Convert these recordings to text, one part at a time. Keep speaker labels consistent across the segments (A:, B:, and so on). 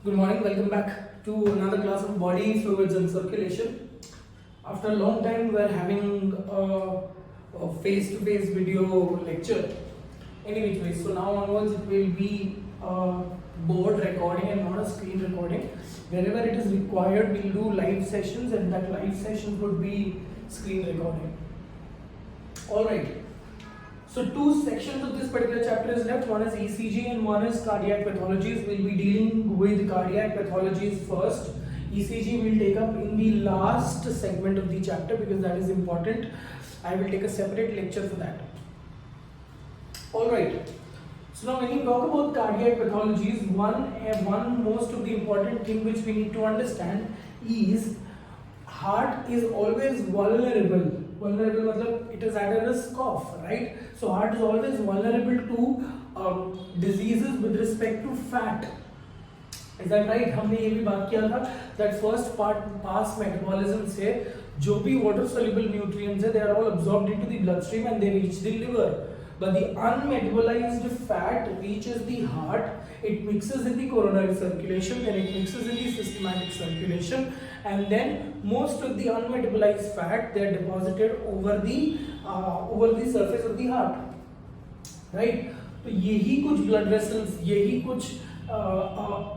A: Good morning, welcome back to another class of body fluids and circulation. After a long time, we're having a face-to-face video lecture. Any which way, so now onwards it will be a board recording and not a screen recording. Wherever it is required, we'll do live sessions, and that live session would be screen recording. Alright. So two sections of this particular chapter is left. One is ECG and one is cardiac pathologies. We'll be dealing with cardiac pathologies first. ECG will take up in the last segment of the chapter because that is important. I will take a separate lecture for that. Alright. So now when you talk about cardiac pathologies, one most of the important thing which we need to understand is heart is always vulnerable. Vulnerable मतलब it is at a risk of, right? So heart is always vulnerable to diseases with respect to fat. Is that right? हमने ये भी बात किया था that first part pass metabolism से जो भी water soluble nutrients है they are all absorbed into the bloodstream and they reach the liver. But the unmetabolized fat reaches the heart, it mixes in the coronary circulation, then it mixes in the systematic circulation, and then most of the unmetabolized fat they are deposited over the surface of the heart, right? तो यही कुछ blood vessels, यही कुछ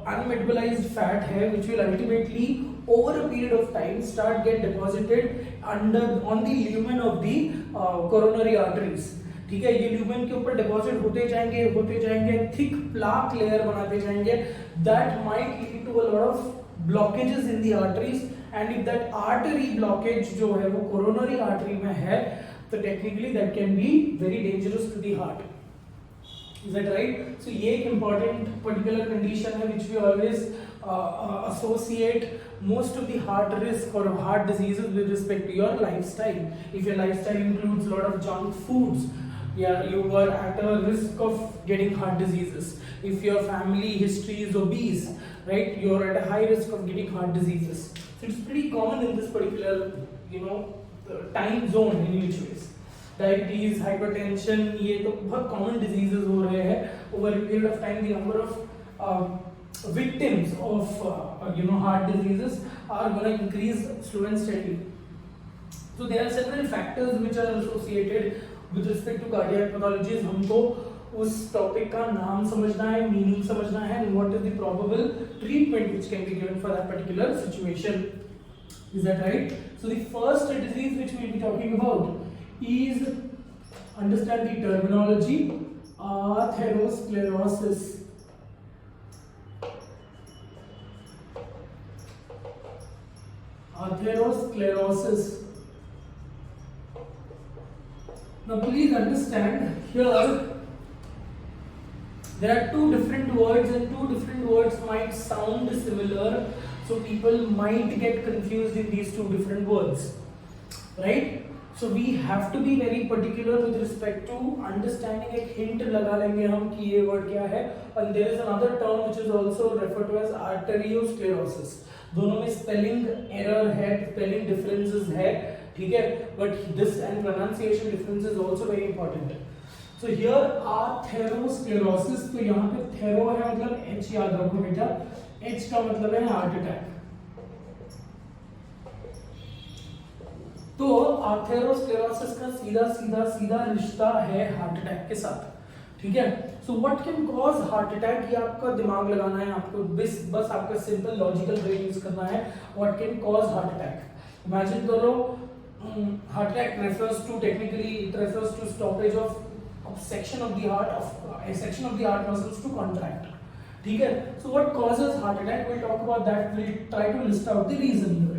A: unmetabolized fat है which will ultimately over a period of time start get deposited on the lumen of the coronary arteries. ठीक है, ये lumen के ऊपर डिपॉजिट होते जाएंगे थिक प्लाक लेयर बनाते जाएंगे that might lead to a lot of blockages in the arteries and if that artery blockage जो है वो कोरोनरी आर्टरी में है तो technically that can be very dangerous to the heart. Is that right? So ये एक important particular condition है which we always associate most of the heart risk or heart diseases with respect to your lifestyle. If your lifestyle includes a lot of junk foods, yeah, you are at a risk of getting heart diseases. If your family history is obese, right, you are at a high risk of getting heart diseases. So it's pretty common in this particular, time zone in which ways. Diabetes, hypertension, ये तो बहुत common diseases हो रहे हैं. Over a period of time, the number of victims of heart diseases are going to increase slow and steadily. So there are several factors which are associated with respect to cardiac pathologies. हमको उस topic का नाम समझना है, meaning समझना है, and what is the probable treatment which can be given for that particular situation. Is that right? So the first disease which we will be talking about is, understand the terminology, atherosclerosis. Atherosclerosis. Now please understand here there are two different words and two different words might sound similar, so people might get confused in these two different words, right? So we have to be very particular with respect to understanding. एक hint लगा लेंगे हम कि ये word क्या है. And there is another term which is also referred to as arteriosclerosis. दोनों में spelling error है, spelling differences है, ठीक है. But this and pronunciation difference is also very important. So here atherosclerosis, तो यहाँ पे thero है मतलब H याद रखो बेटा. H का मतलब है heart attack. तो आथेरोस्क्लेरोसिस का सीधा रिश्ता है हार्ट अटैक के साथ, ठीक है. So what can cause heart attack, ये आपका दिमाग लगाना है, आपको बस आपका सिंपल लॉजिकल ब्रेन यूज करना है. What can cause heart attack, imagine करो heart attack refers to technically it refers to stoppage of section of the heart muscles to contract, ठीक है. So what causes heart attack, we will talk about that, we will try to list out the reason here.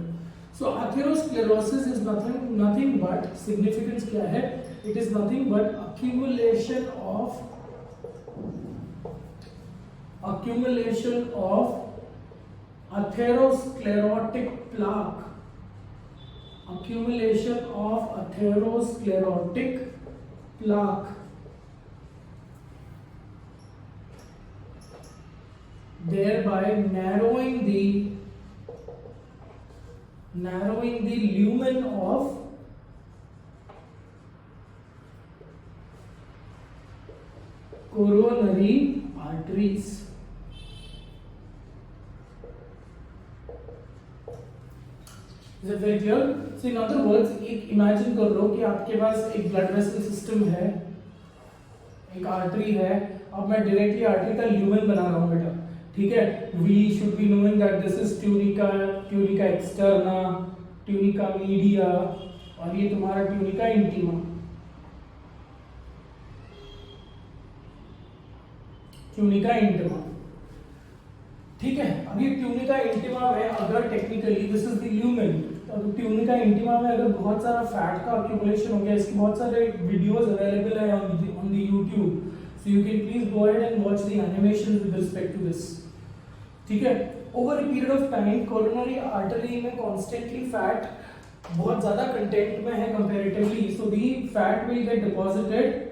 A: So atherosclerosis is nothing but, significance क्या है, it is nothing but accumulation of atherosclerotic plaque, accumulation of atherosclerotic plaque, thereby narrowing the lumen of coronary arteries. Is it very clear? So in other words, एक imagine कर लो कि आपके पास एक blood vessel system है, एक artery है, अब मैं डायरेक्टली आर्टरी का ल्यूमेन बना रहा हूँ बेटा, ठीक है। We should be knowing that this is tunica, tunica externa, tunica media, और ये तुम्हारा ट्यूनिका इंटीमा, ट्यूनिका इंटीमा, ठीक है। अब ये ट्यूनिका इंटीमा में अगर technically this is the lumen, तो ट्यूनिका इंटीमा में अगर बहुत सारा फैट का अक्यूमुलेशन हो गया, इसके बहुत सारे वीडियोस अवेलेबल है on the YouTube, so you can please go ahead and watch the animation with respect to this, ठीक है। Over a period of time coronary artery में कॉन्स्टेंटली फैट बहुत ज्यादा कंटेंट में है comparatively, so the fat will get deposited,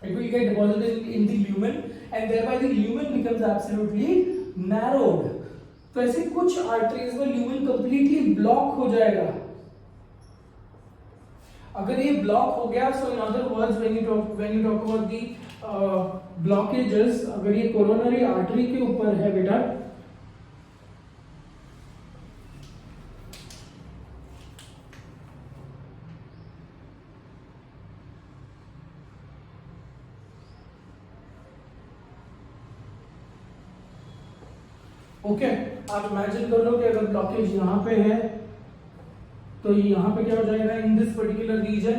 A: it will get deposited in the lumen and thereby the lumen becomes absolutely narrowed. तो ऐसे कुछ arteries में lumen completely block हो जाएगा। अगर ये ब्लॉक हो गया, so in other words when you talk about the blockages, अगर ये कोरोनरी आर्टरी के ऊपर है बेटा, ओके आप इमेजिन कर लो कि अगर ब्लॉकेज यहाँ पे है तो यहाँ पे क्या हो जाएगा, इन दिस पर्टिकुलर रीजन,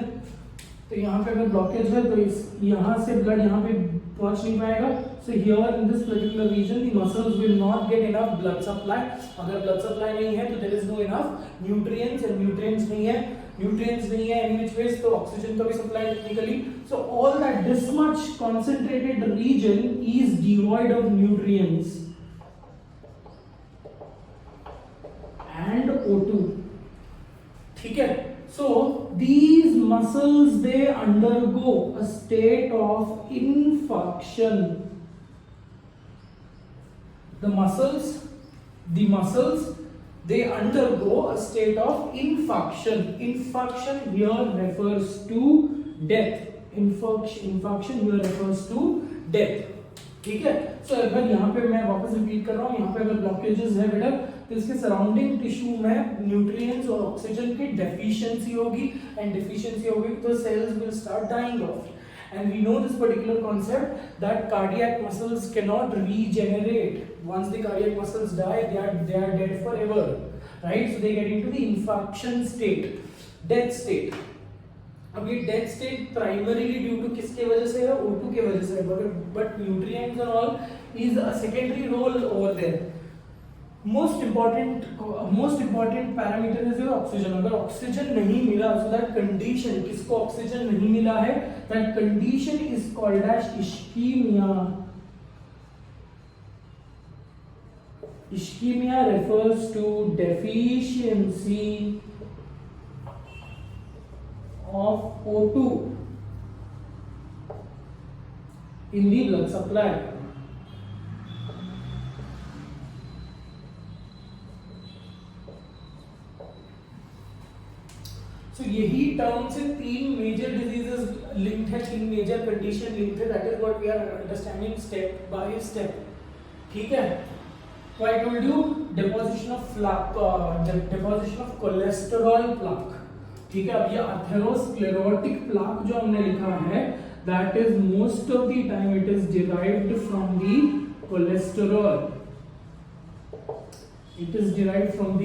A: तो यहाँ पे अगर ब्लॉकेज है तो इस यहाँ से ब्लड यहाँ पे पहुंच नहीं पाएगा, so here in this particular region the muscles will not get enough blood supply. अगर ब्लड सप्लाई नहीं है तो there is no enough nutrients, and nutrients नहीं है एनी विच वेज, तो ऑक्सीजन का भी supply technically, so all that this much concentrated region is devoid of nutrients and O2, ठीक है। So these muscles they undergo a state of infarction. The muscles they undergo a state of infarction. Infarction here refers to death. Infarction here refers to death, ठीक है। सो अगर यहाँ पे मैं वापस repeat कर रहा हूँ, यहाँ पे अगर ब्लॉकेजेस है बेटा तो इसके सराउंडिंग टिश्यू में न्यूट्रिएंट्स और ऑक्सीजन की डेफिशिएंसी होगी, एंड डेफिशिएंसी होगी तो cells will start dying off, and we know this particular concept that cardiac muscles can not regenerate, once the cardiac muscles die they are dead forever, right? So they get into the infarction state, death state. अब ये death state primarily due to किसके वजह से है, O2 के वजह से है, but nutrients and all is a secondary role over there. Most important parameter is oxygen. अगर ऑक्सीजन नहीं मिला, सो दैट कंडीशन, किसको ऑक्सीजन नहीं मिला है, that condition is called as ischemia. Ischemia refers to deficiency of O2 in the blood supply. So यही term से तीन मेजर डिजीजेस लिंक्ड है, तीन मेजर कंडीशन लिंक्ड है, that is what we are understanding step by step, ठीक है। So I told you deposition of cholesterol plaque, ठीक है। अब ये अथेरोस्क्लेरोटिक प्लाक जो हमने लिखा है, that is most of the time it is derived from the cholesterol, it is derived from the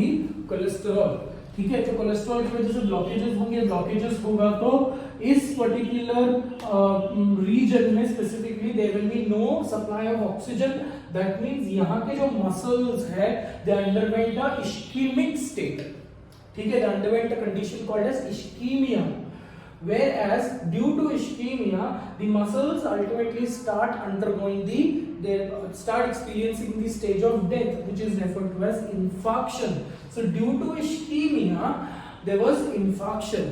A: cholesterol, ठीक है। तो कोलेस्ट्रॉल की वजह से ब्लॉकेजेस होंगे, ब्लॉकेजेस होगा तो इस पर्टिकुलर रीजन में specifically there will be no supply of oxygen, that means यहाँ के जो मसल्स है they underwent a ischemic state, ठीक है, they underwent a condition called as ischemia, whereas due to ischemia the muscles ultimately start experiencing the stage of death, which is referred to as infarction. So due to ischemia there was infarction.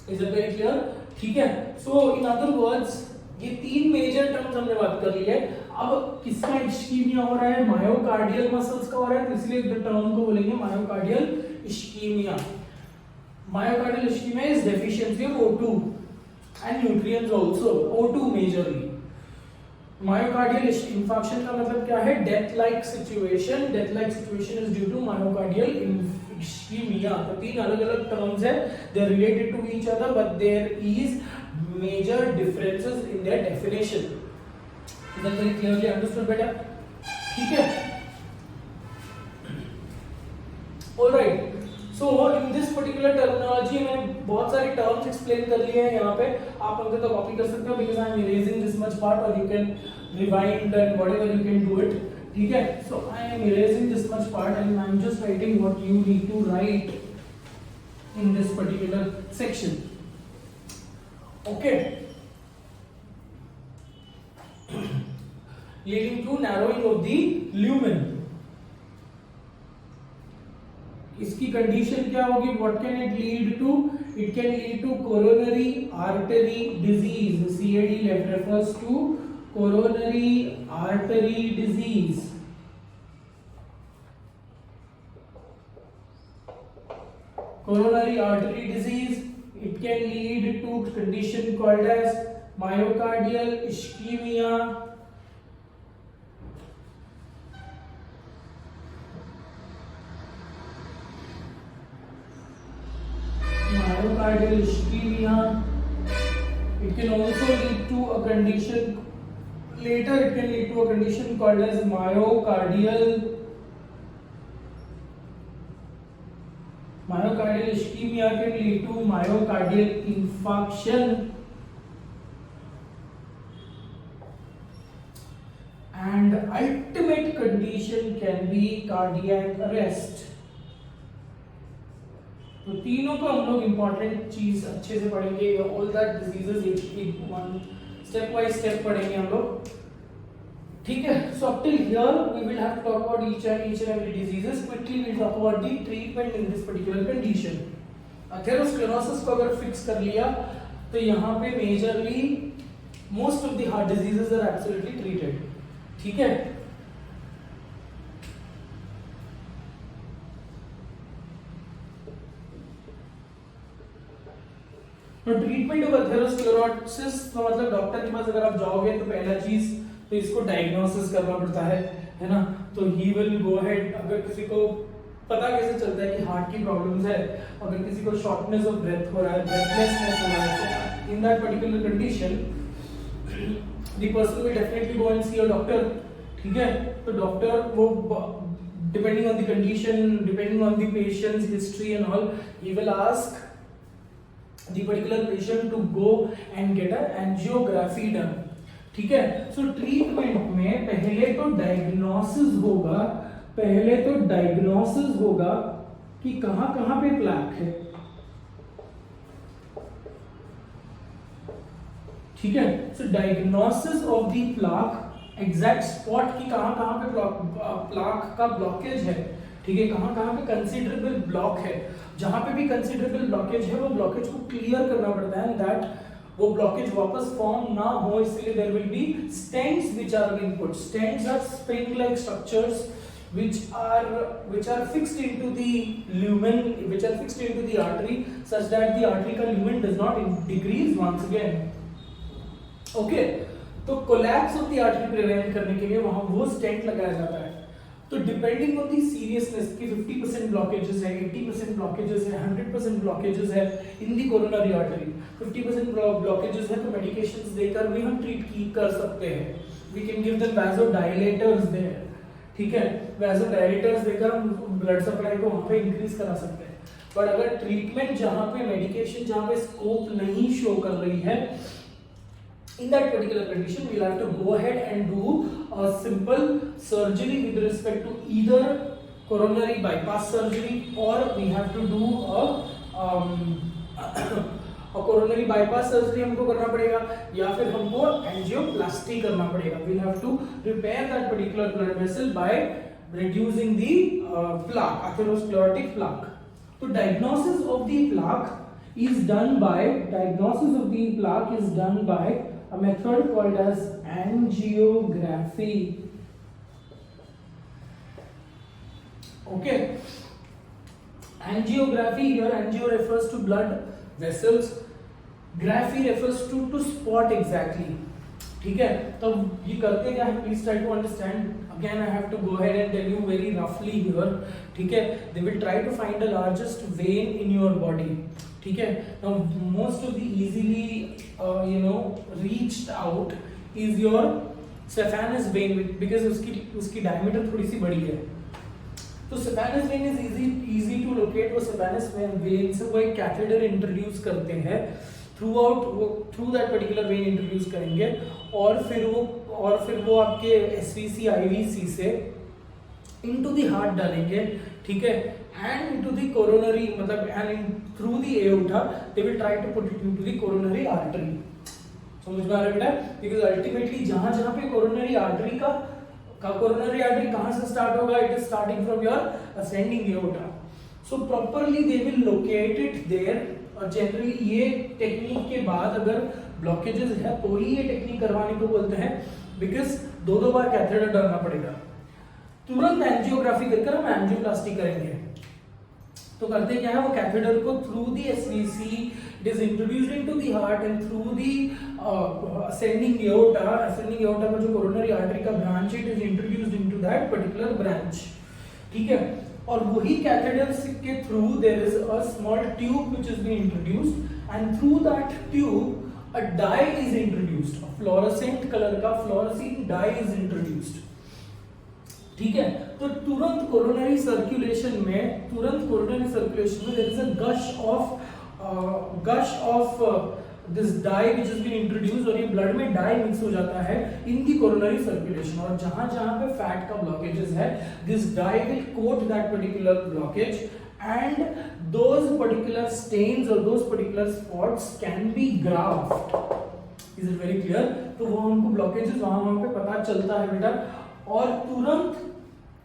A: Is it very clear? ठीक है। So in other words ये तीन major terms हमने बात कर ली है। अब किसका इश्कीमिया हो रहा है, मायोकार्डियल मसल्स का हो रहा है, तो इसलिए टर्म को बोलेंगे myocardial इश्कीमिया। Myocardial ischemia is deficiency of O2 and nutrients also, O2 majorly, myocardial infarction का मतलब क्या है? Death like situation. Death like situation is due to myocardial ischemia. तो तीन अलग अलग टर्म्स है, they are related to each other but there is major differences in their definition. Is that very clearly understood बेटा? ठीक है. Alright. So in this particular terminology में बहुत सारे टर्म्स एक्सप्लेन कर लिए हैं यहाँ पे. आप अगर तो कॉपी कर सकते हो because I am erasing this much part और you can rewind and whatever you can do it. ठीक है. So I am erasing this much part and I am just writing what you need to write in this particular section. Okay. Leading to narrowing of the lumen. इसकी condition क्या होगी? What can it lead to? It can lead to coronary artery disease. CAD refers to coronary artery disease. Coronary artery disease. It can lead to condition called as myocardial ischemia. Myocardial ischemia. It can also lead to a condition. Later, it can lead to a condition called as myocardial ischemia. Can lead to myocardial infarction and ultimate condition can be cardiac arrest. तो तीनों को हम लोग important चीज अच्छे से पढ़ेंगे. All that diseases एक वन स्टेप बाय स्टेप पढ़ेंगे हम लोग. ठीक है. So up till here we will have to talk about each and every diseases. Quickly we will talk about the treatment in this particular condition. Atherosclerosis को अगर fix कर लिया तो यहाँ पे majorly most of the heart diseases are absolutely treated. ठीक है. तो ट्रीटमेंट ऑफ एथेरोस्क्लेरोसिस तो मतलब डॉक्टर के पास अगर आप जाओगे तो पहला चीज तो इसको डायग्नोसिस करना पड़ता है ना. तो ही विल गो अहेड. अगर किसी को पता कैसे चलता है कि हार्ट की प्रॉब्लम्स है, अगर किसी को शॉर्टनेस ऑफ ब्रेथ हो रहा है, ब्रेथलेसनेस हो रहा है, in that particular condition the person will definitely go and see a doctor. ठीक है. तो डॉक्टर वो depending on the condition, depending on the patient's history and all, he will ask the particular patient to go and get a angiography done. ठीक है. सो treatment में पहले तो diagnosis होगा कि कहां कहां पे प्लैक है. ठीक है. So diagnosis of the plaque, exact spot की कहां कहां पे प्लाक का ब्लॉकेज है. ठीक है. कहां कहां पे कंसीडरेबल ब्लॉक है. जहां पे भी कंसीडरेबल ब्लॉकेज है वो ब्लॉकेज को क्लियर करना पड़ता है दैट वो ब्लॉकेज वापस फॉर्म ना हो. इसलिए there will be stents which are being put. Stents are spring like structures which are fixed into the lumen, which are fixed into the artery such that the arterial lumen does not decrease once again. Okay. तो collapse of the artery prevent करने के लिए वहां वो stent लगाया जाता है. तो डिपेंडिंग ऑन दी सीरियसनेस की 50% ब्लॉकेजेस है, 80% ब्लॉकेजेस है, 100% ब्लॉकेजेस है इन दी कोरोनरी आर्टरी. 50% ब्लॉकेजेस है तो मेडिकेशंस देकर भी हम ट्रीट कर सकते हैं. We can give them vasodilators there. ठीक है. वैसोडाइलेटर्स देकर हम ब्लड सप्लाई को वहां पे इंक्रीज करा सकते हैं. बट अगर ट्रीटमेंट जहां पे मेडिकेशन जहां पे स्कोप नहीं शो कर रही है, in that particular condition we'll have to go ahead and do a simple surgery with respect to either coronary bypass surgery or we have to do a coronary bypass surgery हमको करना पड़ेगा या फिर हमको angioplasty करना पड़ेगा. we'll have to repair that particular blood vessel by reducing the plaque, atherosclerotic plaque. So diagnosis of the plaque is done by a method called as angiography. Okay. Angiography, here angio refers to blood vessels, graphy refers to spot exactly. ठीक है, तो ये करते क्या है, please try to understand again, I have to go ahead and tell you very रफली here, ठीक है। They will try to find the largest vein in your body, ठीक है। Now most of the easily reached out is your saphenous vein, because उसकी diameter थोड़ी सी बड़ी है। तो saphenous vein is easy to locate. वो सेफेनस वेन से वो एक कैथेटर इंट्रोड्यूस करते हैं through that particular vein introduce करेंगे, और फिर वो आपके एसवीसी आईवीसी से इनटू द हार्ट डालेंगे, ठीक है, एंड इनटू द कोरोनरी, मतलब and through the aorta they will try to put it into the coronary artery. समझ में आ रहा है बेटा? बिकॉज अल्टीमेटली जहां जहां पे कोरोनरी आर्टरी कोरोनरी आर्टरी कहां से स्टार्ट होगा, it is starting from your ascending aorta. So properly they will locate it there. और जनरली ये टेक्निक के बाद अगर ब्लॉकेजेस है तो ही ये टेक्निक करवाने को बोलते हैं, बिकॉज दो बार कैथेटर डालना पड़ेगा। तुरंत एंजियोग्राफी कर हम एंजियोप्लास्टी करेंगे। तो करते क्या है, वो कैथेटर को through the SVC it is introduced into the heart and through the ascending aorta का जो कोरोनरी आर्टरी का branch it is introduced into that particular branch, ठीक है। और वही कैथेटर के through there is a small tube which is been introduced and through that tube a dye is introduced, fluorescent colour का fluorescein dye is introduced, ठीक है। तो तुरंत कोरोनरी सर्कुलेशन में there is a gush of this dye which has been introduced, और ये blood में die mix हो जाता है इन दी कोरोनरी सर्कुलेशन, और जहां जहां पे फैट का ब्लॉकेजेस है this dye will coat that particular blockage and those particular stains और those particular spots can be graphed. Is it very clear? तो वो हमको ब्लॉकेजेस वहां पे पता चलता है बेटा, और तुरंत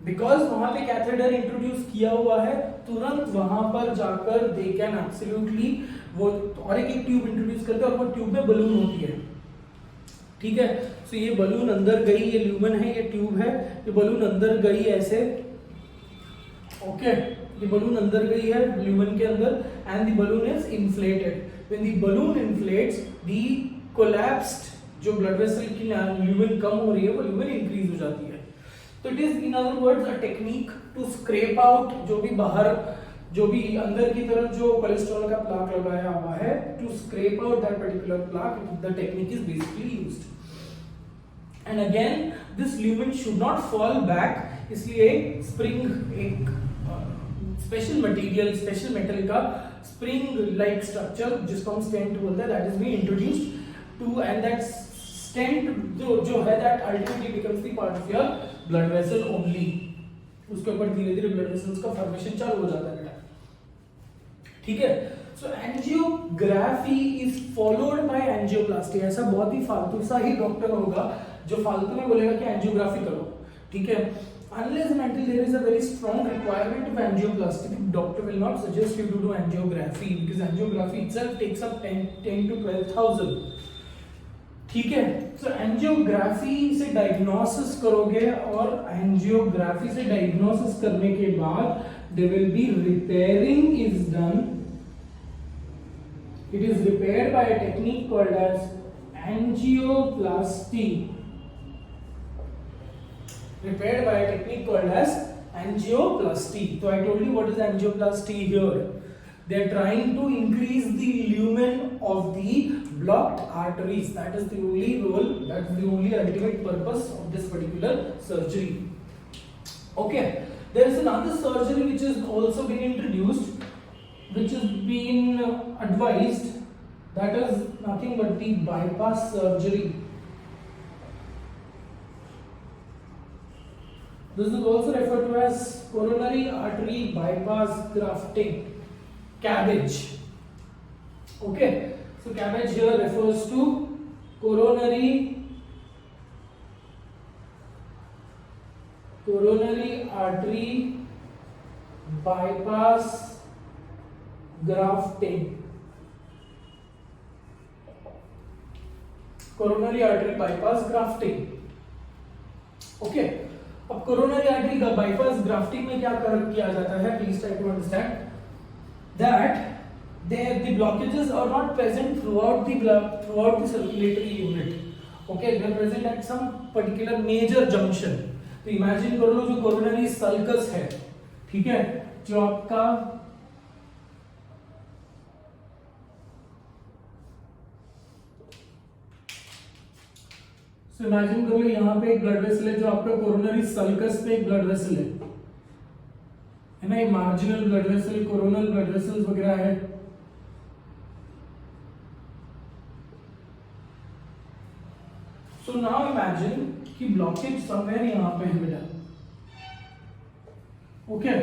A: बिकॉज वहां पे कैथेटर इंट्रोड्यूस किया हुआ है, तुरंत वहां पर जाकर दे कैन एब्सोल्युटली वो और एक ट्यूब इंट्रोड्यूस करते हैं, और वो ट्यूब में बलून होती है, ठीक है। सो ये बलून अंदर गई, ये ल्यूमन है, ये ट्यूब है, ये बलून अंदर गई ऐसे, ओके, ये बलून अंदर गई है ल्यूमन के अंदर and the balloon is inflated. When the balloon inflates the collapsed जो ब्लड वेसल की ल्यूमन कम हो रही है वो ल्यूमन इंक्रीज हो जाती है। तो it is in other words a technique to scrap out जो भी अंदर की तरफ जो कोलेस्ट्रॉल का प्लाक लगाया हुआ है, to scrap out that particular plaque, the technique is basically used. And again this lumen should not fall back, इसलिए एक स्पेशल मटेरियल, स्पेशल मेटल का स्प्रिंग लाइक स्ट्रक्चर जिसको हम स्टेंट बोलते हैं, that is been introduced to, and that stent जो है that ultimately becomes the part of your blood vessel only. उसके ऊपर धीरे धीरे ब्लड वेसल्स का फॉर्मेशन चालू हो जाता है बेटा, ठीक है। So angiography is followed by angioplasty. ऐसा बहुत ही फालतू सा ही डॉक्टर होगा जो फालतू में बोलेगा कि एंजियोग्राफी करो, ठीक है। Unless and until there is a very strong requirement of angioplasty, the doctor will not suggest you to do angiography, because angiography itself takes up 10 to 12,000, ठीक है। सो एंजियोग्राफी से डायग्नोसिस करोगे, और एंजियोग्राफी से diagnosis करने के बाद there will be repairing is done. It is repaired by a technique called as angioplasty. Repaired by a technique called as angioplasty. So I told you what is angioplasty here. They are trying to increase the lumen of the blocked arteries. That is the only role, that is the only ultimate purpose of this particular surgery. Okay, there is another surgery which has also been introduced, which has been advised, that is nothing but the bypass surgery. This is also referred to as coronary artery bypass grafting, CABG. Okay, so CABG here refers to coronary artery bypass grafting. Coronary artery bypass grafting. Okay. अब coronary artery का bypass grafting में क्या किया जाता है, please try to understand that the blockages are not present throughout the circulatory unit, okay, they are present at some particular major junction. तो imagine कर लो जो कोरोनरी सल्कस है, ठीक है, जो आपका इमेजिन कर लो यहाँ पे एक ब्लड वेसल है, जो आपका कोरोनरी सल्कस पे एक ब्लड वेसल है ना, ये marginal blood vessel, coronal blood vessels वगैरह है। सो नाउ इमेजिन कि ब्लॉकेज समवेयर यहाँ पे है बेटा, ओके,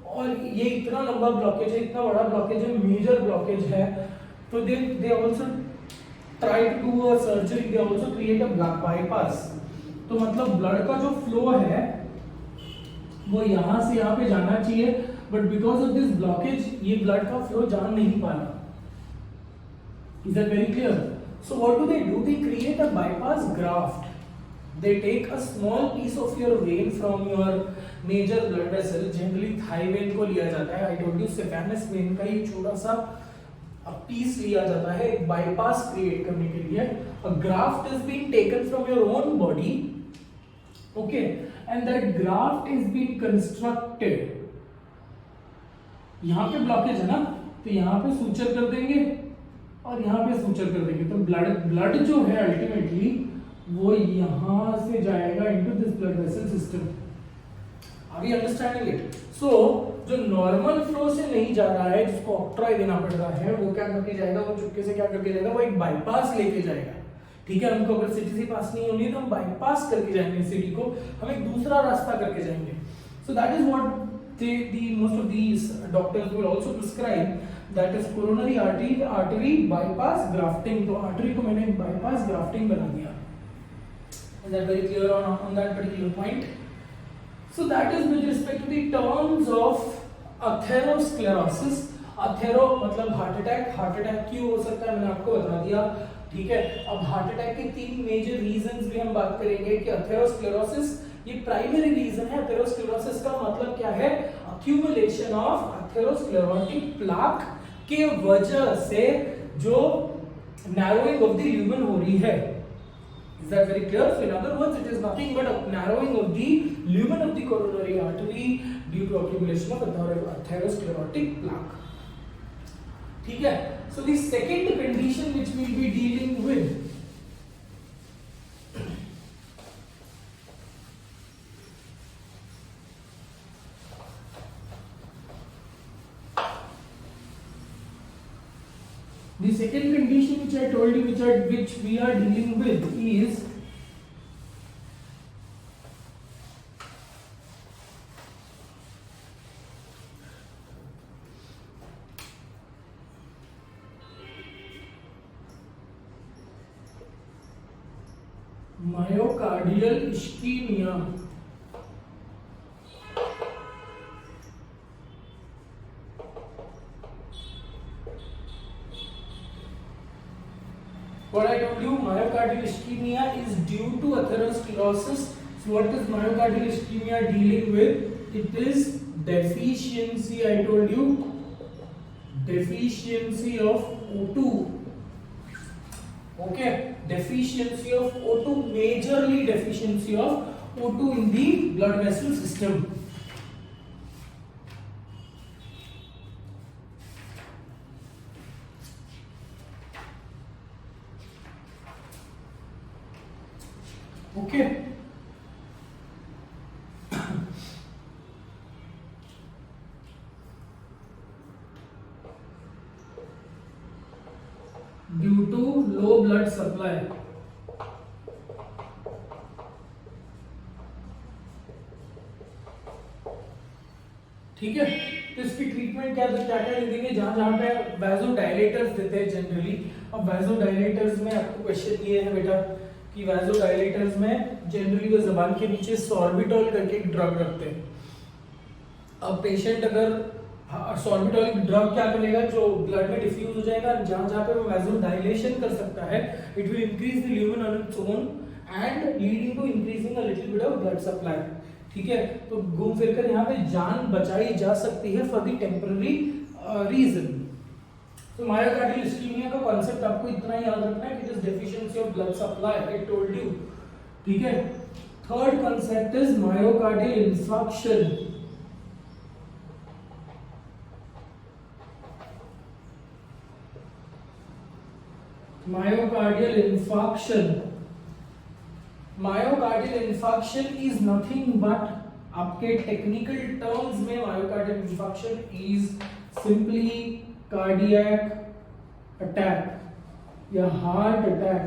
A: और ये इतना लंबा ब्लॉकेज है, इतना बड़ा ब्लॉकेज है, मेजर ब्लॉकेज है, तो they also try to do a surgery, they also create a bypass. तो मतलब ब्लड का जो फ्लो है वो यहां से यहां पे जाना चाहिए, but because of this blockage ये ब्लड का फ्लो जा नहीं पा रहा। Is that very clear? So what do? They create a bypass graft. They take a small piece of your vein from your major blood vessel, generally thigh vein को लिया जाता है, I told you saphenous vein का ये छोटा सा piece लिया जाता है एक बाईपास क्रिएट करने के लिए। A graft is being taken from your own body, okay, and that graft is being constructed। यहाँ पे ब्लॉकेज है ना, तो यहाँ पे सूचर कर देंगे और यहाँ पे सूचर कर देंगे, तो ब्लड जो है अल्टीमेटली वो यहां से जाएगा into this blood vessel system. Are you understanding it? So जो नॉर्मल फ्लो से नहीं जा रहा है, जिसको ऑक्ट्रॉय देना पड़ रहा है, वो क्या करके जाएगा, वो चुपके से क्या करके जाएगा, वो एक बाईपास लेके जाएगा। ठीक है, हमको अगर सिटी से पास नहीं होनी है तो हम बाईपास करके जाएंगे सिटी को, हम एक दूसरा रास्ता करके जाएंगे। सो that is what most of these doctors will also prescribe, that is coronary artery bypass grafting। तो आर्टरी को मैंने बाईपास ग्राफ्टिंग बना दिया। Is that very clear on that particular point? So that is with respect to the terms of atherosclerosis। अथेरो मतलब heart attack, heart attack क्यों हो सकता है मैंने आपको बता दिया। ठीक है, अब हार्ट अटैक के 3 मेजर रीजंस भी हम बात करेंगे कि अथेरोस्क्लेरोसिस ये प्राइमरी रीजन है। अथेरोस्क्लेरोसिस का मतलब क्या है, अक्यूमुलेशन ऑफ अथेरोस्क्लेरोटिक प्लाक के वजह से जो नैरोइंग ऑफ द ल्यूमेन हो रही है। Is that very clear? So in other words, it is nothing but a narrowing of the lumen of the coronary artery due to accumulation of atherosclerotic plaque. ठीक है? So the second condition which we will be dealing with the second condition which I told you, which we are dealing with is myocardial ischemia। What I told you, myocardial ischemia is due to atherosclerosis. So what is myocardial ischemia dealing with? It is deficiency, I told you, deficiency of O2. Okay, deficiency of O2, majorly deficiency of O2 in the blood vessel system. Okay, due to low blood supply। ठीक है, तो इसकी treatment क्या क्या देंगे, जहां पे vasodilators देते हैं जनरली। अब वैसोडाइलेटर्स में आपको क्वेश्चन ये है बेटा कि वैसोडाइलेटर्स में जनरली वो जबान के नीचे सॉर्बिटॉल करके एक ड्रग रखते हैं। अब पेशेंट अगर सॉर्बिटॉल ड्रग क्या करेगा, जो ब्लड में डिफ्यूज हो जाएगा, जहां पे वो वैसोडाइलेशन कर सकता है, it will increase the lumen on its own and leading to increasing a little bit of blood supply. ठीक है, तो घूम फिर कर यहाँ पे जान बचाई जा सकती है फॉर द टेम्पररी रीजन। तो मायोकार्डियल इस्कीमिया का कॉन्सेप्ट आपको इतना ही याद रखना है कि it is deficiency of blood supply, I told you, ठीक है। Third concept is myocardial infarction. Myocardial infarction. Myocardial infarction is nothing but, आपके टेक्निकल टर्म्स में myocardial infarction is simply cardiac attack या heart attack.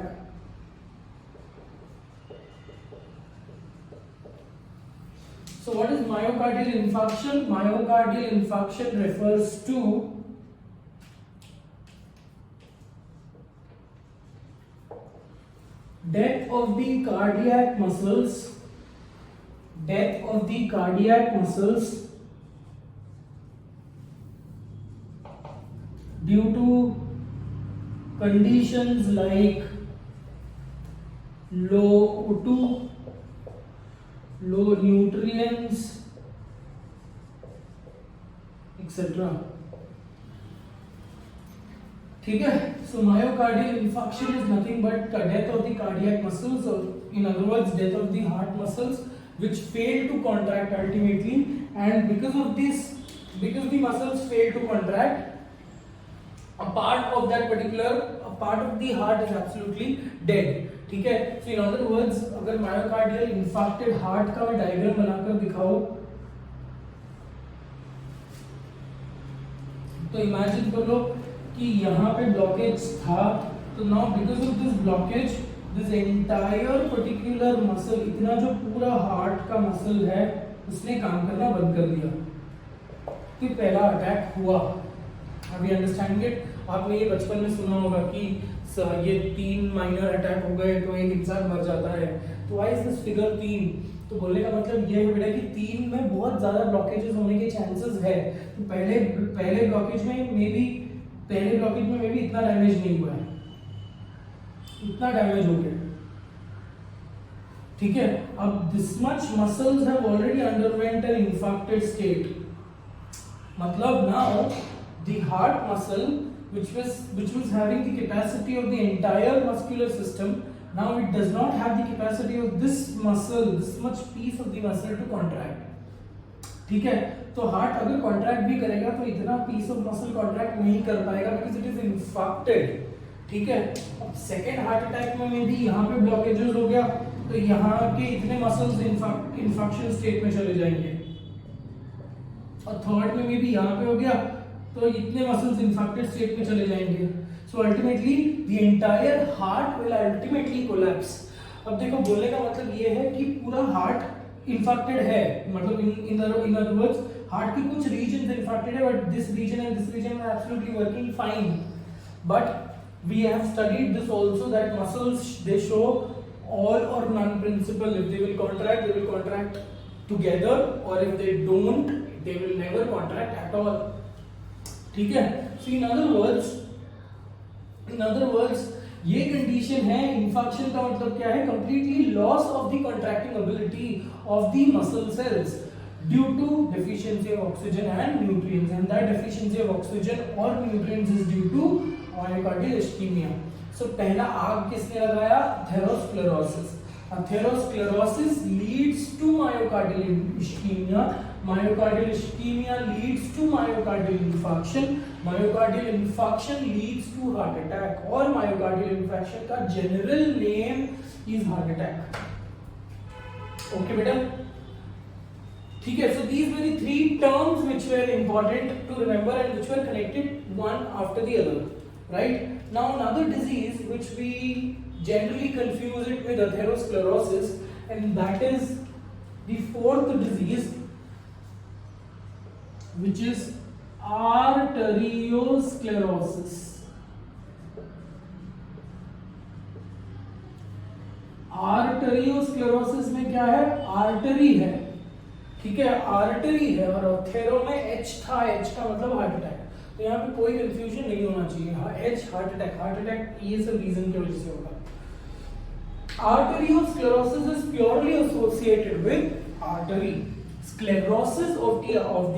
A: So what is myocardial infarction? Myocardial infarction refers to death of the cardiac muscles, death of the cardiac muscles due to conditions like low O2, low nutrients, etc. ठीक है। So myocardial infarction is nothing but death of the cardiac muscles, और in other words death of the heart muscles which fail to contract ultimately, and because of this, because the muscles fail to contract, a part of that particular, a part of the heart is absolutely dead, ठीक है। so in other words, अगर myocardial इंफार्क्टेड heart का मैं diagram बनाकर दिखाऊं तो imagine कर लो कि यहाँ पे ब्लॉकेज था, तो now because of this blockage this entire particular muscle, इतना जो पूरा हार्ट का मसल है उसने काम करना बंद कर दिया, तो पहला अटैक हुआ। अभी अंडरस्टैंड इट। आपने ये बचपन में सुना होगा कि ये 3 माइनर अटैक हो गए तो एक इंसान मर जाता है, तो व्हाई इज दिस फिगर 3? तो बोलने का मतलब ये है बेटा कि 3 में बहुत ज्यादा ब्लॉकेजेस होने के चांसेस है। तो पहले ब्लॉकेज में मे बी इतना डैमेज नहीं हुआ है, इतना डैमेज हो गया, ठीक है। अब this much muscles have already underwent an infarcted state, मतलब now the heart muscle which was having the capacity of the entire muscular system, now it does not have the capacity of this muscle, this much piece of the muscle to contract, ठीक है। तो heart अगर contract भी करेगा तो इतना piece of muscle contract नहीं कर पाएगा बिकॉज इट इज इंफार्क्टेड, ठीक है। अब सेकेंड हार्ट अटैक में भी यहाँ पे ब्लॉकेजेस हो गया तो यहाँ के इतने मसल्स इंफार्क्शन स्टेट में चले जाएंगे, और थर्ड में भी यहाँ पे हो गया तो इतने मसल्स इंफार्क्टेड स्टेट में चले जाएंगे। So ultimately the entire heart will ultimately collapse. अब देखो बोलने का मतलब ये है कि पूरा हार्ट इंफार्क्टेड है, मतलब इन अदर वर्ड्स हार्ट के कुछ रीजन इंफार्क्टेड है but this region and this region are absolutely working fine. But we have studied this also that muscles they show all or none principle. If they will contract, they will contract together, or if they don't, they will never contract at all, ठीक है। So in other words ये कंडीशन है। Infarction का मतलब क्या है? Completely loss of the contracting ability of the muscle cells due to deficiency of oxygen and nutrients, and that deficiency of oxygen और nutrients is due to myocardial ischemia. So पहला आग किसने लगाया? Atherosclerosis. Atherosclerosis leads to myocardial ischemia, myocardial ischemia leads to myocardial infarction, myocardial infarction leads to heart attack, और myocardial infarction का general name is heart attack. Okay बेटा, ठीक है। So these were the three terms which were important to remember and which were connected one after the other, right? Now another disease which we generally confuse it with atherosclerosis, and that is the fourth disease, which is arteriosclerosis. Arteriosclerosis में क्या है? Artery है, ठीक है, artery है, और थेरो में H था, एच का मतलब हार्ट अटैक। तो यहाँ पे कोई कंफ्यूजन नहीं होना चाहिए। एच हार्ट अटैक ये सब रीजन की वजह से होगा। Arteriosclerosis is purely associated with artery. Sclerosis of the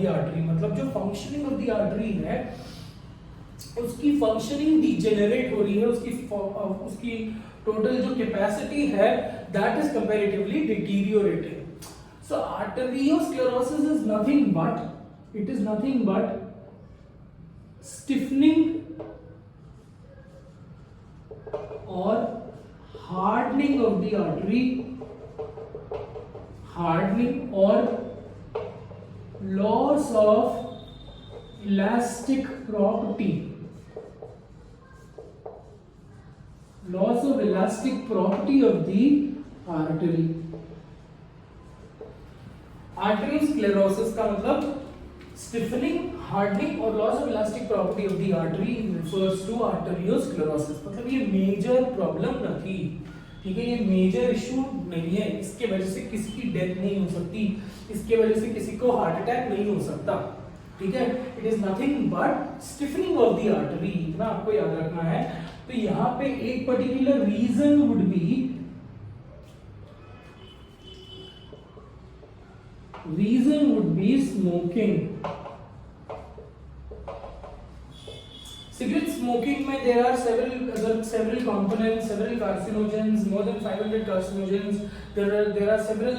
A: artery मतलब जो फंक्शनिंग ऑफ द आर्टरी है उसकी फंक्शनिंग डिजेनरेट हो रही है, उसकी टोटल जो कैपेसिटी है that is comparatively deteriorating. So arteriosclerosis is nothing but stiffening और hardening of the artery, hardening और loss of elastic property, loss of elastic property of the artery. Arteriosclerosis का मतलब स्टिफनिंग, हार्डनिंग और loss of elastic property of the artery refers to arteriosclerosis. मतलब ये major problem नहीं, ठीक है, ये मेजर इशू नहीं है, इसके वजह से किसी की डेथ नहीं हो सकती, इसके वजह से किसी को हार्ट अटैक नहीं हो सकता, ठीक है। It is nothing but stiffening of the artery, इतना आपको याद रखना है। तो यहाँ पे एक particular reason would be smoking. Cigarette smoking में there are several components, several carcinogens, more than 500 carcinogens. There are several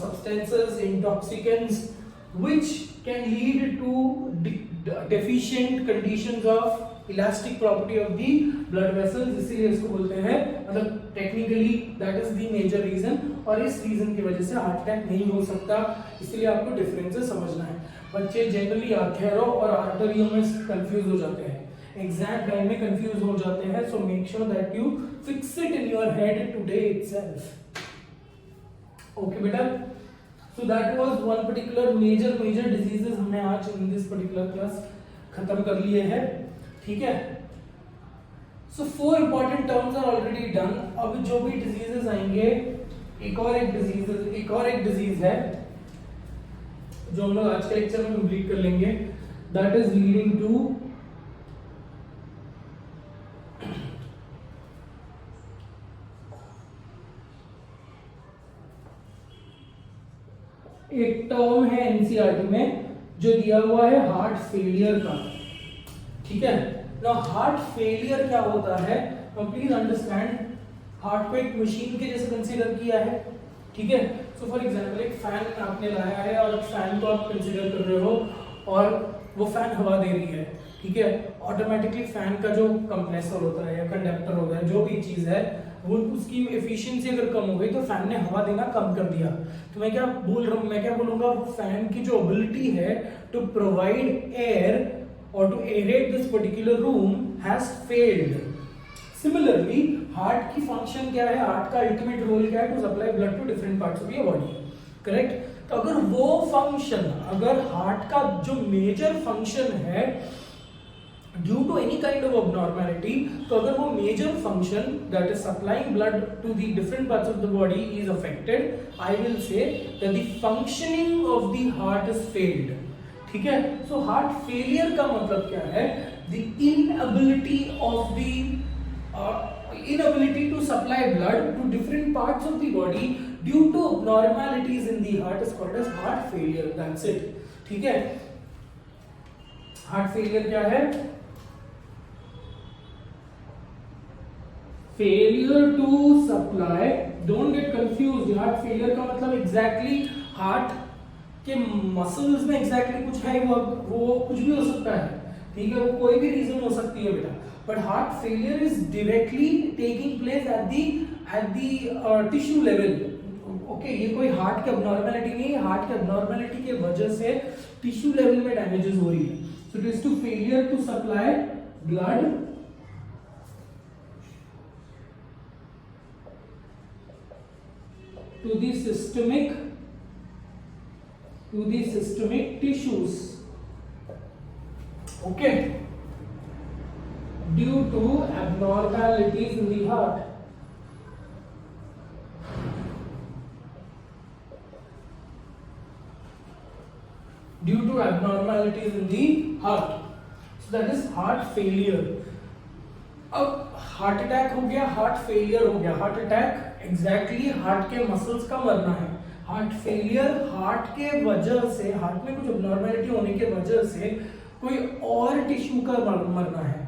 A: substances, intoxicants, which can lead to deficient conditions of elastic property of the blood vessels. इसीलिए इसको बोलते हैं, मतलब technically that is the major reason, और इस reason की वजह से हार्ट अटैक नहीं हो सकता, इसलिए आपको डिफरेंसेस समझना है। बच्चे जनरली आर्थेरो और आर्टरियो में कंफ्यूज हो जाते हैं, एग्जैक्ट टाइम में कंफ्यूज हो जाते हैं। So make sure that you fix it in your head today itself. Okay बेटा, so that was one particular major diseases हमने आज इन दिस पर्टिकुलर क्लास खत्म कर लिए हैं, ठीक है। So 4 important terms are already done. अब जो भी डिजीजेस आएंगे, एक और एक डिजीज है जो हम लोग आज के लेक्चर में कंप्लीट कर लेंगे, दैट इज लीडिंग टू एक टर्म है एनसीईआरटी में जो दिया हुआ है हार्ट फेलियर का, ठीक है। ना हार्ट फेलियर क्या होता है, प्लीज अंडरस्टैंड, हार्ट को एक मशीन के जैसे कंसीडर किया है, ठीक है। सो फॉर एग्जांपल एक फैन आपने लाया है और फैन को आप कंसीडर कर रहे हो और वो फैन हवा दे रही है, ठीक है। ऑटोमेटिकली फैन का जो कंप्रेसर होता है या कंडक्टर होता है, जो भी चीज है, वो उसकी एफिशिएंसी अगर कम हो गई तो फैन ने हवा देना कम कर दिया। तो मैं क्या बोलूंगा, वो फैन की जो एबिलिटी है टू प्रोवाइड एयर और to aerate this particular room has failed. Similarly heart की फंक्शन क्या है, हार्ट का अल्टीमेट रोल क्या है, to supply blood to different parts of your body, correct. तो अगर वो फंक्शन, अगर हार्ट का जो मेजर फंक्शन है due to any kind of abnormality, तो अगर वो major function that is supplying blood to the different parts of the body is affected, I will say that the functioning of the heart is failed, ठीक है। So heart failure का मतलब क्या है, the inability to supply blood to different parts of the body due to abnormalities in the heart is called as heart failure, that's it, ठीक है। Heart failure क्या है, failure to supply, don't get confuse. Heart failure का मतलब exactly heart के muscles में exactly कुछ है, वो कुछ भी हो सकता है, ठीक है, वो कोई भी रीजन हो सकती है बेटा, but heart failure is directly taking place at the tissue level, okay. ये कोई हार्ट की अबनॉर्मैलिटी नहीं है, हार्ट की अबनॉर्मैलिटी के वजह से टिश्यू लेवल में डैमेजेस हो रही है। So it is to failure to supply blood to the systemic tissues, okay, due to abnormalities in the heart, so that is heart failure। अब हार्ट अटैक हो गया, हार्ट फेलियर हो गया। Heart attack exactly heart के muscles का मरना है, heart failure heart के वजह से, हार्ट में कुछ अबनॉर्मैलिटी होने के वजह से कोई और टिश्यू का मरना है,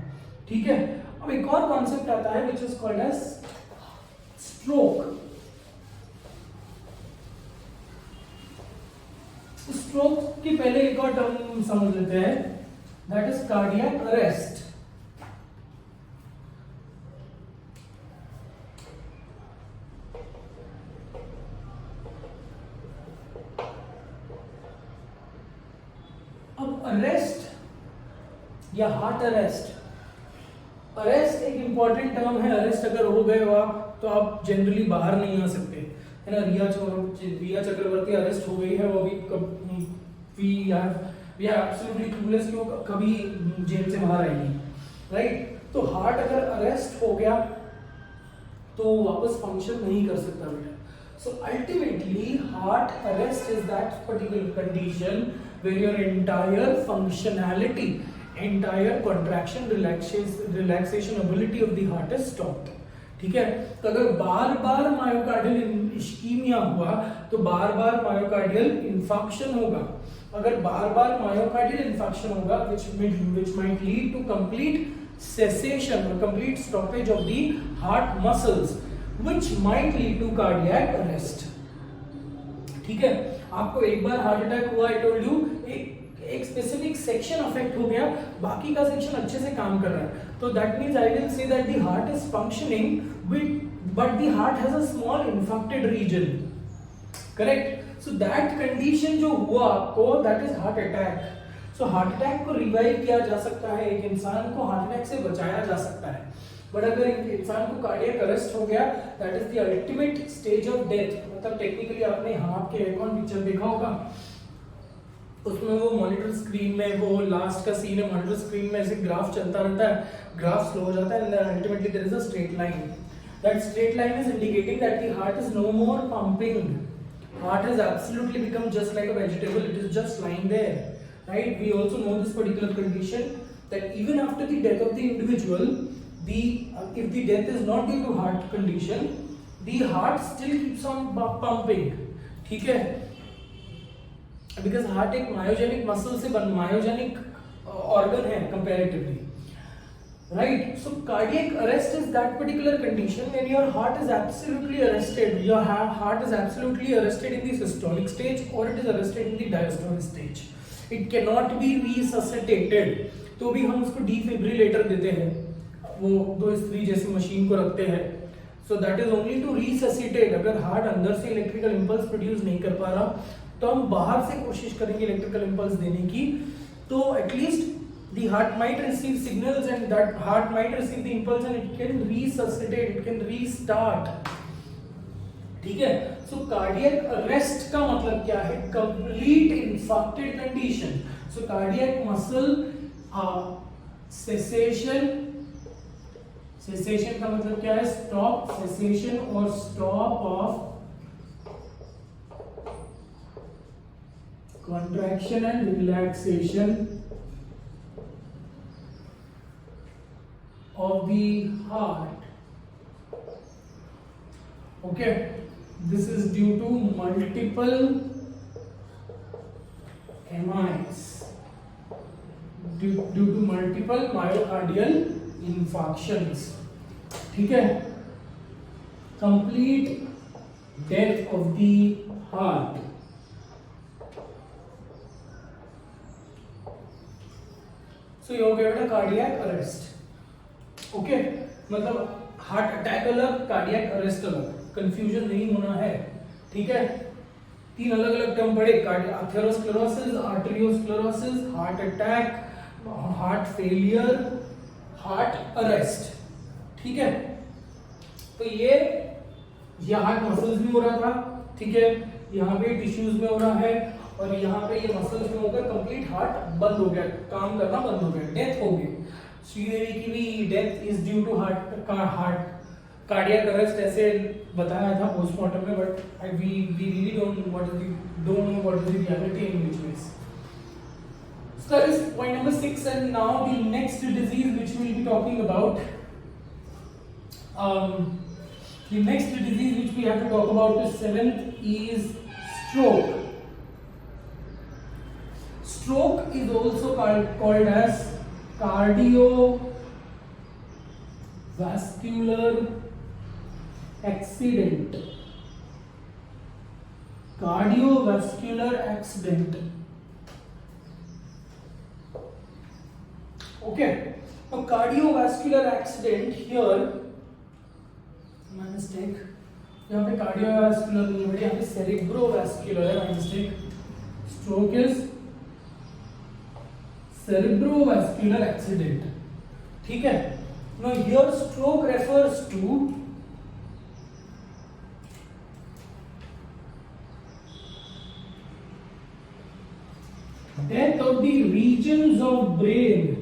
A: ठीक है। अब एक और कॉन्सेप्ट आता है which is called as stroke. Stroke की पहले एक और टर्म समझ लेते हैं, दैट इज कार्डियक अरेस्ट। अब अरेस्ट या हार्ट अरेस्ट, अरेस्ट एक इंपॉर्टेंट टर्म है। अरेस्ट अगर हो गए हो आप तो आप जनरली बाहर नहीं आ सकते, है ना। रिया चक्रवर्ती अरेस्ट हो गई है, वो अभी वी आर एब्सोल्युटली क्लूलेस कि वो कभी जेल से बाहर आएगी, राइट। तो हार्ट अगर अरेस्ट हो गया तो वापस फंक्शन नहीं कर सकता बेटा। So ultimately, heart arrest is that particular condition where your entire functionality, entire contraction, relaxation ability of the heart is stopped. ठीक है। तो अगर बार बार मायोकार्डियल इश्कीमिया हुआ तो बार बार मायोकार्डियल इंफाक्शन होगा। अगर बार बार मायोकार्डियल इंफाक्शन होगा which might lead to complete cessation or complete stoppage of the heart muscles, which might lead to cardiac arrest. ठीक है। आपको एक बार हार्ट अटैक हुआ, आई टोल्ड यू, एक स्पेसिफिक सेक्शन अफेक्ट हो गया, बाकी का सेक्शन अच्छे से काम कर रहा है, तो that means I will say that the heart is functioning but the heart has a small infected region, correct. So that condition जो हुआ आपको, that is heart attack. So heart attack को रिवाइव किया जा सकता है, एक इंसान को हार्ट अटैक से बचाया जा सकता है, बट अगर इंसान को कार्डियक अरेस्ट हो गया, that is the ultimate stage of death. मतलब टेक्निकली आपने हार्ट के आइकॉन पिक्चर देखा होगा, उसमें वो मॉनिटर स्क्रीन में वो लास्ट का सीन है, मॉनिटर स्क्रीन में ऐसे ग्राफ चलता रहता है, ग्राफ स्लो हो जाता है, and ultimately there is a straight line. That straight line is indicating that the heart is no more pumping, heart has absolutely become just like a vegetable, it is just lying there, right? We also know this particular condition that even after the death of the individual, if the death is not due to heart condition, the heart still keeps on pumping, ठीक है, because heart एक myogenic muscle से myogenic organ है comparatively, right? So cardiac arrest is that particular condition when your heart is absolutely arrested, your heart is absolutely arrested in the systolic stage or it is arrested in the diastolic stage. It cannot be resuscitated, तो भी हम उसको defibrillator देते हैं, वो दो स्त्री जैसी मशीन को रखते हैं। So that is only to resuscitate. अगर हार्ट अंदर से इलेक्ट्रिकल इंपल्स प्रोड्यूस नहीं कर पा रहा तो हम बाहर से कोशिश करेंगे इलेक्ट्रिकल इंपल्स देने की, तो at least the heart might receive signals and that heart might receive the impulse and it can resuscitate, it can restart, ठीक है। सो कार्डियक अरेस्ट का मतलब क्या है? Complete infected condition. So cardiac muscle cessation का मतलब क्या है? स्टॉप, सेसेशन और stop of contraction and relaxation of the heart. Okay, this is due to multiple MIs, due to multiple myocardial infarctions. ठीक है, complete death of the heart. So ये हो गया बेटा कार्डियक अरेस्ट। ओके, मतलब heart attack अलग, cardiac arrest अलग, confusion नहीं होना है, ठीक है। तीन अलग अलग टर्म पढ़े, atherosclerosis, arteriosclerosis, heart attack, heart failure, heart arrest, ठीक है। तो ये हार्ट मसल्स में हो रहा था, ठीक है, यहाँ पे टिश्यूज में हो रहा है और यहाँ पे ये मसल्स में होकर कंप्लीट हार्ट बंद हो गया, काम करना बंद हो गया, डेथ हो गई। श्रीदेवी की भी death is due to heart cardiac arrest ऐसे बताया था पोस्टमार्टम में, but we really don't know what is the reality in which ways. So that is point number 6, and now the next disease which we will be talking about, the next disease which we have to talk about is 7th is stroke. Stroke is also called called as cardiovascular accident. Cardiovascular accident. Okay. Now cardiovascular accident here, my mistake. यहाँ पे cardiovascular नहीं है, यहाँ पे cerebrovascular है, my mistake. Stroke is cerebrovascular accident. ठीक है. Now here stroke refers to death of the regions of brain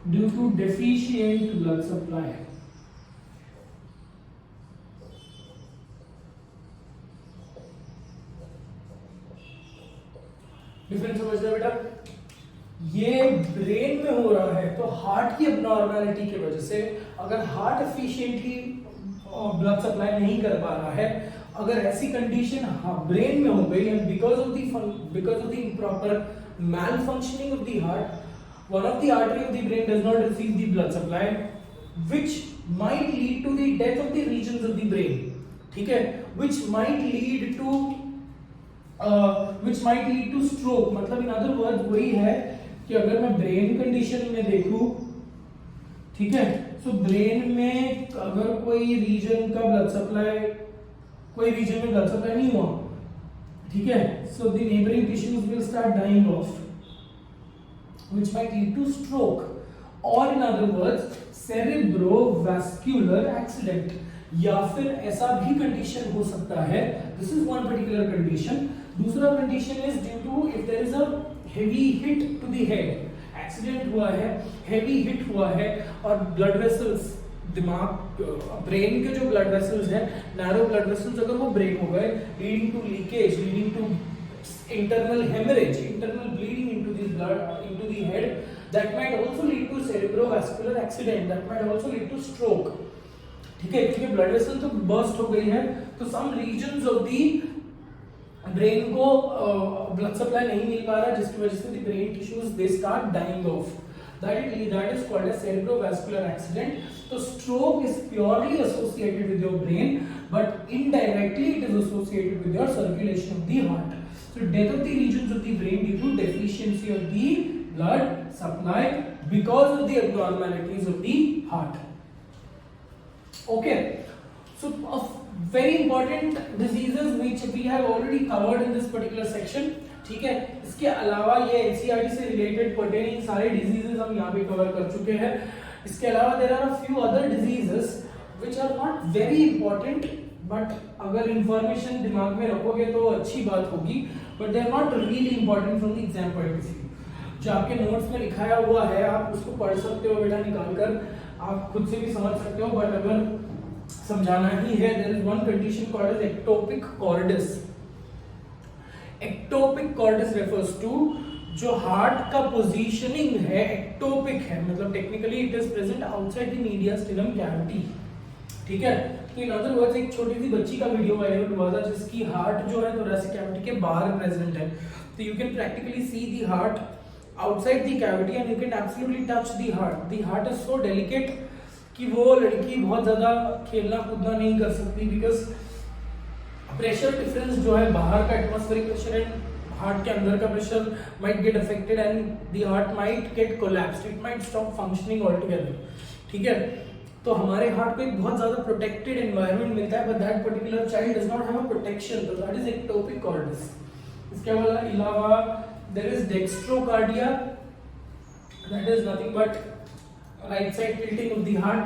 A: due to deficient blood supply. Difference समझ रहे बेटा? ये ब्रेन में हो रहा है तो हार्ट की अबनॉर्मैलिटी की वजह से, अगर हार्ट एफिशिएंटली ब्लड सप्लाई नहीं कर पा रहा है, अगर ऐसी कंडीशन ब्रेन में हो गई and because of the improper malfunctioning of the heart, one of the artery of the brain does not receive the blood supply, which might lead to the death of the regions of the brain. ठीक है, which might lead to stroke. मतलब in other words वही है कि अगर मैं brain condition में देखूं, ठीक है, तो ब्रेन में अगर कोई रीजन का ब्लड सप्लाई, कोई रीजन में ब्लड सप्लाई नहीं हुआ, ठीक है, so the neighboring tissues will start dying off, which might lead to stroke, or in other words cerebrovascular accident. या फिर ऐसा भी कंडीशन हो सकता है, this is one particular condition. दूसरा condition is due to if there is a heavy hit to the head, accident हुआ है, heavy hit हुआ है और blood vessels, दिमाग ब्रेन के जो blood vessels हैं, narrow blood vessels अगर वो break हो गए, leading to leakage, leading to internal hemorrhage, internal bleeding into the blood, into the head, that might also lead to cerebrovascular accident, that might also lead to stroke. ठीक है, क्योंकि blood vessel तो burst हो गई है, तो some reasons of the brain को blood supply नहीं मिल पा रहा, जिसकी वजह से the brain tissues they start dying off. That is called as cerebrovascular accident. तो stroke is purely associated with your brain, but indirectly it is associated with your circulation of the heart. So death of the regions of the brain due to deficiency of the blood supply because of the abnormalities of the heart. Okay, so very important diseases which we have already covered in this particular section. ठीक है, इसके अलावा ये NCERT से related pertaining सारे diseases हम यहाँ पे cover कर चुके हैं. इसके अलावा there are a few other diseases which are not very important, but अगर information दिमाग में रखोगे तो अच्छी बात होगी, but they are not really important from the exam point of view. जो आपके नोट्स में लिखाया हुआ है आप उसको पढ़ सकते हो बेटा निकाल कर, आप खुद से भी समझ सकते हो, बट अगर समझाना ही है, there is one condition called as ectopic cordis. Ectopic cordis refers to जो हार्ट का पोजीशनिंग है, एक्टोपिक है, मतलब technically it is present outside the mediastinum cavity. ठीक है, तो इन अदर वर्ड्स एक छोटी सी बच्ची का वीडियो वायरल हुआ था जिसकी हार्ट जो है थोरेसिक कैविटी के बाहर प्रेजेंट है. तो you can practically see the heart outside the cavity and you can absolutely touch the heart. The heart is so delicate कि वो लड़की बहुत ज्यादा खेलना कूदना नहीं कर सकती, बिकॉज प्रेशर डिफरेंस जो है बाहर का एटमॉस्फेरिक प्रेशर एंड हार्ट के अंदर का pressure might get affected and the heart might get collapsed, it might stop functioning all together. ठीक है, तो हमारे हार्ट को एक बहुत ज्यादा प्रोटेक्टेड एनवायरनमेंट मिलता है, but that particular child does not have a protection, so that is ectopic cordis. इसके अलावा there is dextrocardia, that is nothing but right side tilting of the heart.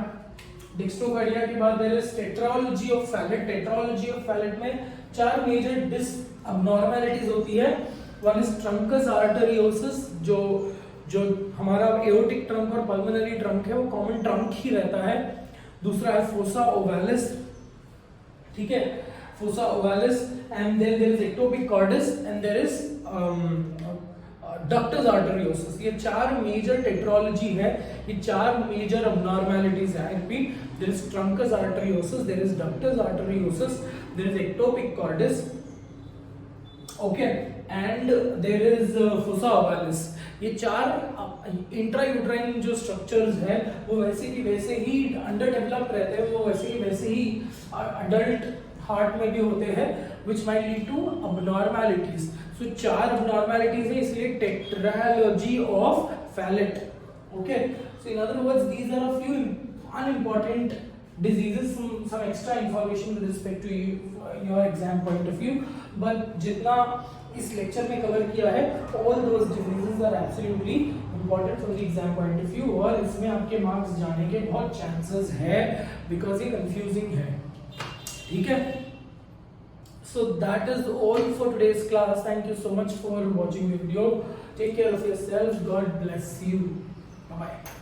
A: Dextrocardia के बाद there is tetralogy of Fallot. Tetralogy of Fallot में 4 major disc abnormalities होती है. One is truncus arteriosus, जो हमारा aortic trunk और pulmonary trunk है वो कॉमन ट्रंक ही रहता है. दूसरा है फोसा ओवालिस, ठीक है, fossa ovalis, and then there is ectopic cordis and there is ductus arteriosus. ये 4 मेजर टेट्रोलॉजी है, ये 4 मेजर abnormalities है. I repeat, there is truncus arteriosus, there is ductus arteriosus, there is ectopic cordis okay and there is fossa ovalis. ये 4 intrauterine जो structures है वो वैसे की वैसे ही अंडर डेवलप्ड रहते हैं, वो वैसे ही अडल्ट हार्ट में भी होते हैं, which might lead to abnormalities. So 4 abnormalities है, इसलिए tetralogy of Fallot. Okay, so in other words these are a few unimportant diseases, some extra information with respect to your exam point of view, but जितना इस lecture में cover किया है all those diseases are absolutely important from the exam point of view, और इसमें आपके marks जाने के बहुत चांसेस है बिकॉज ये कंफ्यूजिंग है। ठीक है, so that is all for today's class. Thank you so much for watching the video. Take care of yourself. God bless you. Bye bye.